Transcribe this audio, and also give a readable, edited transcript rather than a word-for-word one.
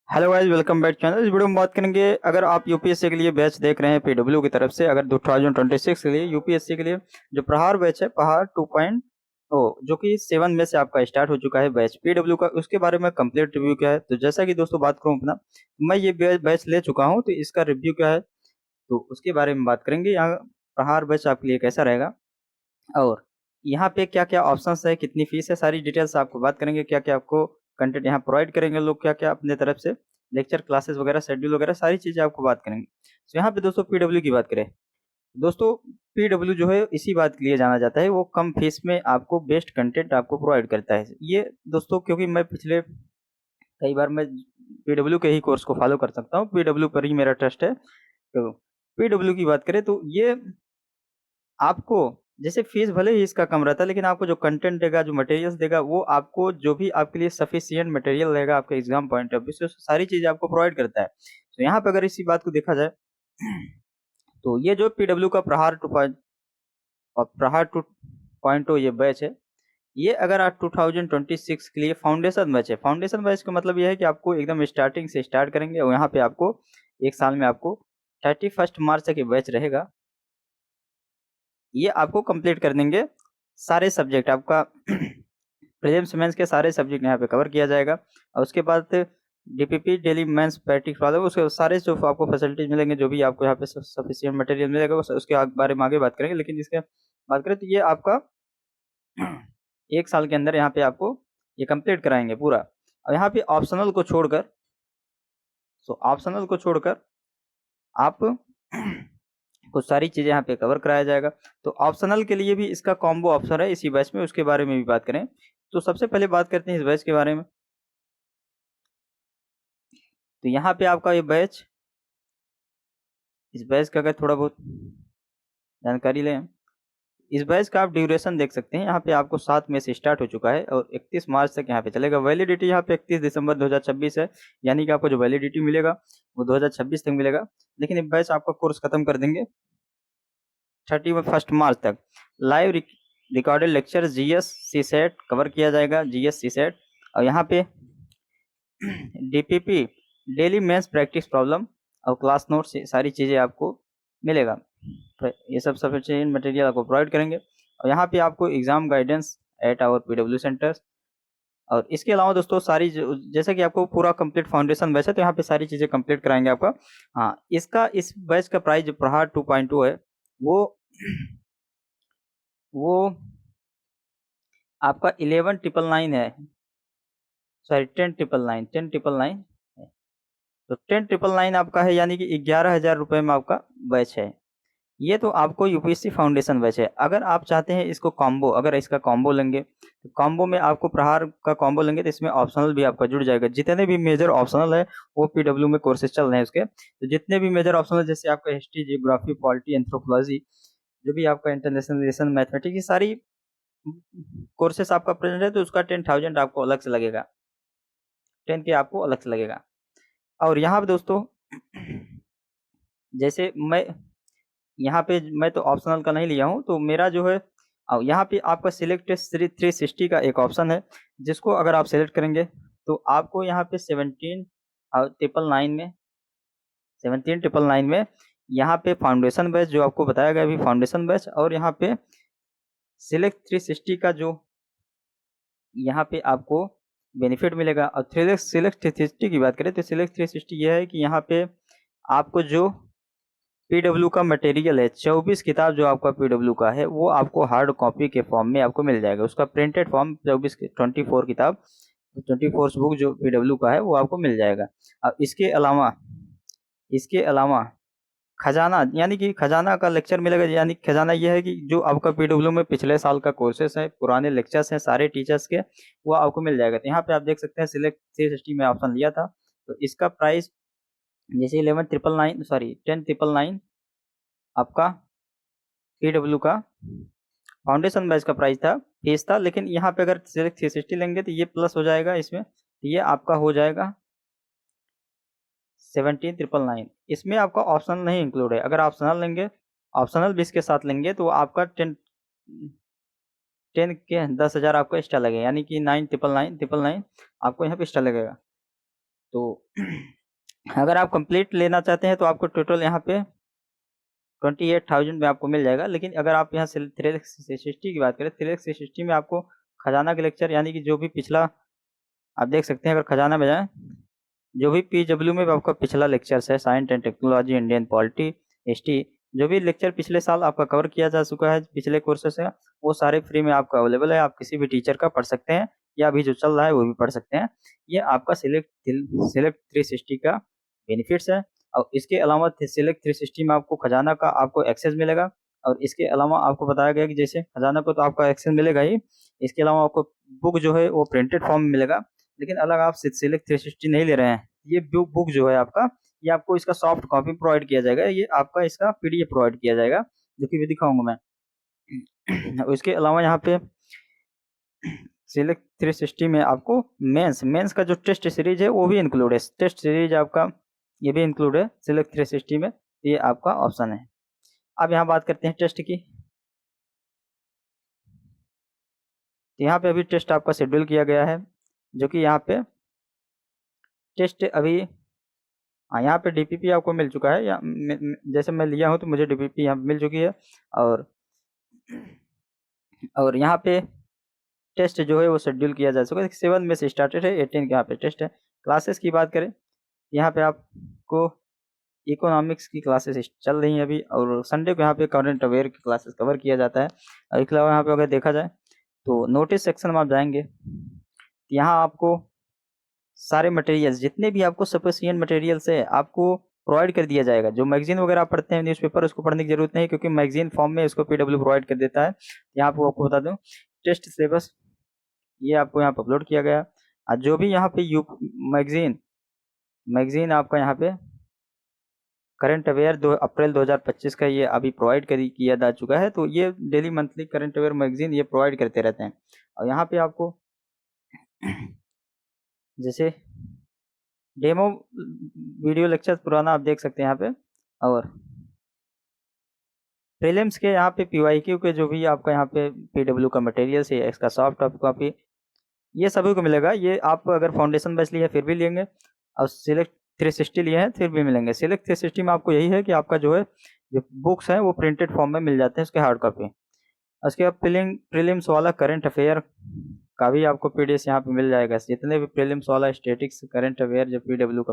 Hello guys, welcome back channel. इस video में बात करेंगे, अगर आप यूपीएससी के लिए बैच देख रहे हैं पीडब्ल्यू की तरफ से, अगर 2026 के लिए यूपीएससी के लिए जो प्रहार बैच है, प्रहार 2.0, जो कि 7 में से आपका स्टार्ट हो चुका है बैच पीडब्ल्यू का, उसके बारे में कंप्लीट रिव्यू क्या है। तो जैसा कि दोस्तों बात करूं अपना, मैं ये बैच ले चुका हूं, तो इसका रिव्यू क्या है तो उसके बारे में बात करेंगे। यहाँ प्रहार बैच आपके लिए कैसा रहेगा और यहाँ पे क्या-क्या ऑप्शंस है, कितनी फीस है, सारी डिटेल्स आपको बात करेंगे। क्या-क्या आपको कंटेंट यहाँ प्रोवाइड करेंगे लोग, क्या-क्या अपने तरफ से लेक्चर, क्लासेस वगैरह, शेड्यूल वगैरह सारी चीज़ें आपको बात करेंगे। तो यहाँ पे दोस्तों पीडब्ल्यू की बात करें, दोस्तों पीडब्ल्यू जो है इसी बात के लिए जाना जाता है, वो कम फीस में आपको बेस्ट कंटेंट आपको प्रोवाइड करता है। ये दोस्तों क्योंकि मैं पिछले कई बार मैं पीडब्ल्यू के ही कोर्स को फॉलो कर सकता हूँ, पीडब्ल्यू पर ही मेरा ट्रस्ट है। तो पीडब्ल्यू की बात करें तो ये आपको, जैसे फीस भले ही इसका कम रहता है, लेकिन आपको जो कंटेंट देगा, जो मटेरियल्स देगा, वो आपको जो भी आपके लिए सफिशिएंट मटेरियल रहेगा आपके एग्जाम पॉइंट ऑफ व्यू से, सारी चीज़ें आपको प्रोवाइड करता है। तो यहाँ पे अगर इसी बात को देखा जाए तो ये जो पीडब्ल्यू का प्रहार 2.0 ये बैच है, ये अगर आप 2026 के लिए फाउंडेशन बैच है। फाउंडेशन बैच का मतलब ये है कि आपको एकदम स्टार्टिंग से स्टार्ट करेंगे और यहाँ पे आपको 1 साल में आपको 31 मार्च तक ये बैच रहेगा। ये आपको कंप्लीट कर देंगे सारे सब्जेक्ट आपका प्रीलिम्स मेंस के सारे सब्जेक्ट यहाँ पे कवर किया जाएगा। और उसके बाद डीपीपी डेली मेंस प्रैक्टिस वाले उसके सारे जो आपको फैसिलिटीज मिलेंगे, जो भी आपको यहाँ पे सफिशिएंट मटेरियल मिलेगा, उसके बारे में आगे बात करेंगे। लेकिन इसके बात करें तो ये आपका 1 साल के अंदर यहाँ पे आपको ये कंप्लीट कराएंगे पूरा। और यहाँ पे ऑप्शनल को छोड़कर, ऑप्शनल को छोड़कर आप कुछ सारी चीज़ें यहाँ पे कवर कराया जाएगा। तो ऑप्शनल के लिए भी इसका कॉम्बो ऑप्शन है इसी बैच में, उसके बारे में भी बात करें। तो सबसे पहले बात करते हैं इस बैच के बारे में। तो यहाँ पे आपका ये बैच, इस बैच का अगर थोड़ा बहुत जानकारी लें, इस बैच का आप ड्यूरेशन देख सकते हैं। यहाँ पे आपको 7 में से स्टार्ट हो चुका है और 31 मार्च तक यहाँ पे चलेगा। वैलिडिटी यहाँ पे 31 दिसंबर 2026 है, यानी कि आपको जो वैलिडिटी मिलेगा वो 2026 तक मिलेगा। लेकिन ये बैच आपका कोर्स खत्म कर देंगे 31 मार्च तक। Live recorded lecture GS CSAT cover किया जाएगा, जीएस सीसेट। और यहाँ पे DPP daily mains practice problem और क्लास नोट्स, सारी चीज़ें आपको मिलेगा। तो ये सब सफिशिएंट मटेरियल आपको प्रोवाइड करेंगे। और यहाँ पे आपको exam guidance at our PW centres. और इसके अलावा दोस्तों सारी जैसे कि आपको पूरा कंप्लीट फाउंडेशन बैच है, तो यहाँ पे सारी चीज़ें कंप्लीट कराएंगे आपका। हाँ, इसका इस बैच का प्राइस जो प्रहार 2.2 है वो वो आपका 11,999 है, सॉरी 10,999 है। तो 10,999 आपका है, यानी कि 11,000 रुपये में आपका बैच है। ये तो आपको यूपीएससी फाउंडेशन बैच है। अगर आप चाहते हैं इसको कॉम्बो, अगर इसका कॉम्बो लेंगे तो कॉम्बो में आपको प्रहार का कॉम्बो लेंगे तो इसमें ऑप्शनल भी आपका जुड़ जाएगा। जितने भी मेजर ऑप्शनल है वो पीडब्ल्यू में कोर्सेज चल रहे हैं उसके, तो जितने भी मेजर ऑप्शनल, जैसे आपका हिस्ट्री, जियोग्राफी, पॉलिटी, एंथ्रोपोलॉजी, जो भी आपका इंटरनेशनल रिलेशन, मैथमेटिक्स, ये सारी कोर्सेस आपका प्रेजेंट है, तो उसका 10,000 आपको अलग से लगेगा, 10 के आपको अलग से लगेगा। और यहाँ पे दोस्तों जैसे मैं यहाँ पे, मैं तो ऑप्शनल का नहीं लिया हूँ, तो मेरा जो है यहाँ पे आपका सिलेक्ट 360 का एक ऑप्शन है, जिसको अगर आप सेलेक्ट करेंगे तो आपको यहाँ पे 17,999 में यहाँ पे फाउंडेशन बैच जो आपको बताया गया अभी, फाउंडेशन बैच, और यहाँ पे सिलेक्ट 360 का जो यहाँ पे आपको बेनिफिट मिलेगा। और सिलेक्ट 360 की बात करें तो सिलेक्ट 360 ये है कि यहाँ पे आपको जो पीडब्ल्यू का मटेरियल है, 24 किताब जो आपका पीडब्ल्यू का है, वो आपको हार्ड कॉपी के फॉर्म में आपको मिल जाएगा। उसका प्रिंटेड फॉर्म 24 किताब, 24 बुक जो पीडब्ल्यू का है वो आपको मिल जाएगा। अब इसके अलावा खजाना, यानी कि खजाना का लेक्चर मिलेगा। यानी खजाना ये है कि जो आपका पीडब्ल्यू में पिछले साल का कोर्सेस है, पुराने लेक्चर्स हैं सारे टीचर्स के, वो आपको मिल जाएगा। तो यहाँ पे आप देख सकते हैं सिलेक्ट 360 में ऑप्शन लिया था, तो इसका प्राइस जैसे 10,999 आपका पीडब्ल्यू का फाउंडेशन बैच का प्राइस था, फीस था। लेकिन यहाँ पे अगर सिलेक्ट 360 लेंगे तो ये प्लस हो जाएगा इसमें, तो ये आपका हो जाएगा 17,999। इसमें आपका ऑप्शनल नहीं इंक्लूड है। अगर ऑप्शनल लेंगे, ऑप्शनल भी इसके साथ लेंगे, तो आपका 10 के 10,000 आपका एक्स्ट्रा लगेगा, यानी कि 9,999 आपको यहाँ पे एक्स्ट्रा लगेगा। तो अगर आप कंप्लीट लेना चाहते हैं तो आपको टोटल यहाँ पे 28,000 में आपको मिल जाएगा। लेकिन अगर आप यहाँ से 360 की बात करें, 360 में आपको खजाना के लेक्चर यानी कि जो भी पिछला आप देख सकते हैं, अगर खजाना में जाएँ, जो भी PW में आपका पिछला लेक्चर्स है, science and technology, Indian polity, history, जो भी लेक्चर पिछले साल आपका कवर किया जा चुका है पिछले कोर्सेस है, वो सारे फ्री में आपको अवेलेबल है। आप किसी भी टीचर का पढ़ सकते हैं या अभी जो चल रहा है वो भी पढ़ सकते हैं। ये आपका सिलेक्ट 360 का बेनिफिट्स है। और इसके अलावा सिलेक्ट 360 में आपको खजाना का आपको एक्सेस मिलेगा। और इसके अलावा आपको बताया गया कि जैसे खजाना को तो आपका एक्सेस मिलेगा ही, इसके अलावा आपको बुक जो है वो प्रिंटेड फॉर्म में मिलेगा। लेकिन अगर आप सिलेक्ट 360 नहीं ले रहे हैं, ये बुक जो है आपका, ये आपको इसका सॉफ्ट कॉपी प्रोवाइड किया जाएगा, ये आपका इसका PDF प्रोवाइड किया जाएगा, जो कि भी दिखाऊंगा मैं। उसके अलावा यहाँ पे सिलेक्ट 360 में आपको मेंस का जो टेस्ट सीरीज है वो भी इंक्लूड है। टेस्ट सीरीज आपका ये भी इंक्लूड है सिलेक्ट 360 में, ये आपका ऑप्शन है। अब यहाँ बात करते हैं टेस्ट की। यहाँ पे अभी टेस्ट आपका शेड्यूल किया गया है, जो कि यहाँ पे टेस्ट अभी यहाँ पे DPP आपको मिल चुका है, या जैसे मैं लिया हूँ तो मुझे DPP यहाँ मिल चुकी है। और यहाँ पे टेस्ट जो है वो शेड्यूल किया जा चुका है। 7 में से स्टार्टेड है, 18 के यहाँ पे टेस्ट है। क्लासेस की बात करें, यहाँ पे आपको इकोनॉमिक्स की क्लासेस चल रही हैं अभी, और संडे को यहाँ पे करंट अवेयर की क्लासेस कवर किया जाता है। और इसके अलावा यहाँ पे अगर देखा जाए तो नोटिस सेक्शन में आप जाएंगे, यहाँ आपको सारे मटेरियल्स जितने भी आपको सफिशिएंट मटेरियल्स है आपको प्रोवाइड कर दिया जाएगा। जो मैगजीन वगैरह आप पढ़ते हैं न्यूज़पेपर, उसको पढ़ने की जरूरत नहीं, क्योंकि मैगजीन फॉर्म में इसको PW प्रोवाइड कर देता है। यहाँ पे आपको बता दूं, टेस्ट सिलेबस ये आपको यहाँ पर अपलोड किया गया। और जो भी यहाँ पे मैगजीन आपका यहाँ पे करंट अवेयर 2 अप्रैल 2025 का ये अभी प्रोवाइड किया जा चुका है। तो ये daily monthly current aware magazine ये प्रोवाइड करते रहते हैं। और यहाँ पे आपको जैसे डेमो वीडियो लेक्चर पुराना आप देख सकते हैं यहाँ पे, और प्रीलिम्स के यहाँ पे PYQ के जो भी आपका यहाँ पे PW का मटेरियल्स है, इसका सॉफ्ट कॉपी, ये सभी को मिलेगा। ये आप अगर फाउंडेशन बैच लिए हैं फिर भी लेंगे, और सिलेक्ट 360 लिए हैं फिर भी मिलेंगे। सिलेक्ट 360 में आपको यही है कि आपका जो है जो बुक्स हैं वो प्रिंटेड फॉर्म में मिल जाते हैं, उसके हार्ड कॉपी। उसके बाद प्रीलिम्स वाला करंट अफेयर का भी आपको PDF यहाँ पे मिल जाएगा। जितने भी प्रीलिम्स वाला स्टैटिक्स करंट अफेयर जो PW का